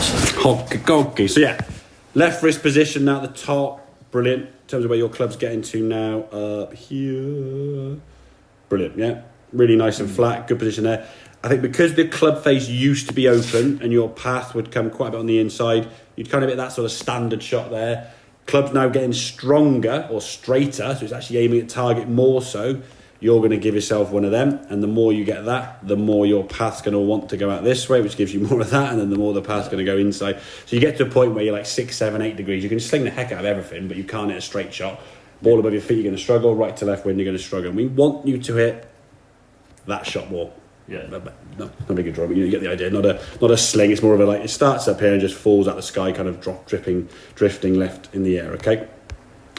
Okie. So yeah, left wrist position now at the top, brilliant. In terms of where your club's getting to now, up here, brilliant. Yeah, really nice and flat, good position there. I think because the club face used to be open and your path would come quite a bit on the inside, you'd kind of get that sort of standard shot there. Club's now getting stronger or straighter, so it's actually aiming at target more so. You're going to give yourself one of them, and the more you get that, the more your path's going to want to go out this way, which gives you more of that, and then the more the path's going to go inside. So you get to a point where you're like 6, 7, 8 degrees. You can sling the heck out of everything, but you can't hit a straight shot. Ball above your feet, you're going to struggle. Right to left wind, you're going to struggle. And we want you to hit that shot more. Yeah. Not a big draw, but you get the idea. Not a sling. It's more of a it starts up here and just falls out the sky, kind of drifting left in the air. Okay.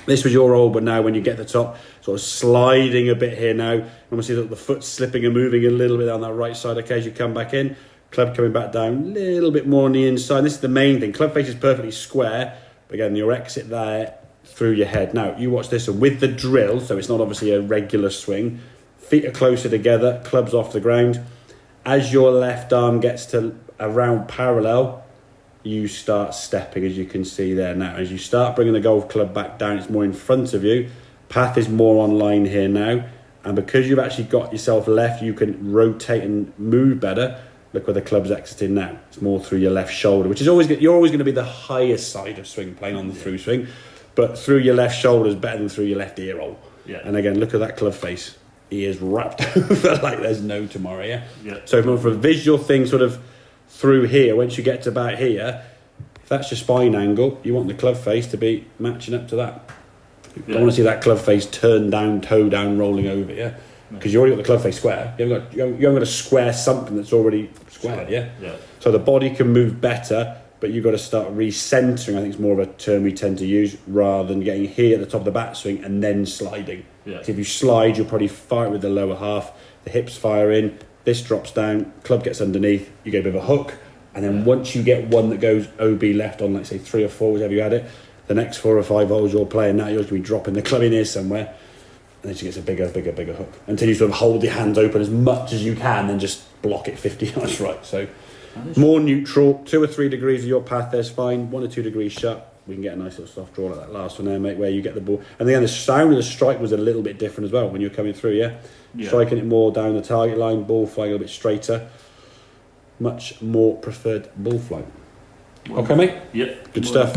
This was your roll, but now when you get the top, sort of sliding a bit here now. You almost see the foot slipping and moving a little bit on that right side. Okay, as you come back in, club coming back down a little bit more on the inside. This is the main thing. Club face is perfectly square, but again, your exit there through your head. Now you watch this, and with the drill, so it's not obviously a regular swing. Feet are closer together, club's off the ground. As your left arm gets to around parallel, you start stepping, as you can see there now. As you start bringing the golf club back down, it's more in front of you. Path is more on line here now. And because you've actually got yourself left, you can rotate and move better. Look where the club's exiting now. It's more through your left shoulder, which is you're always going to be the highest side of swing playing on the through swing. But through your left shoulder is better than through your left ear roll. Yeah. And again, look at that club face. He is wrapped over like there's no tomorrow, yeah? So for a visual thing sort of through here, once you get to about here, if that's your spine angle, you want the club face to be matching up to that. You don't want to see that club face turn down, toe down, rolling over, yeah? Because you already got the club face square. You haven't got to square something that's already squared, yeah? So the body can move better, but you've got to start recentering. I think it's more of a term we tend to use, rather than getting here at the top of the backswing and then sliding. So if you slide, you'll probably fire it with the lower half. The hips fire in, this drops down, club gets underneath, you get a bit of a hook, and then once you get one that goes OB left on, like say 3 or 4, whichever you had it, the next 4 or 5 holes you're playing now, you're going to be dropping the club in here somewhere, and then she gets a bigger hook until you sort of hold your hands open as much as you can, then just block it 50 yards right. So more neutral, 2 or 3 degrees of your path there's fine, 1 or 2 degrees shut. We can get a nice little soft draw like that last one there, mate, where you get the ball. And then the sound of the strike was a little bit different as well when you're coming through, yeah? Striking it more down the target line, ball flying a little bit straighter. Much more preferred ball flight. Okay, mate? Yep. Good stuff.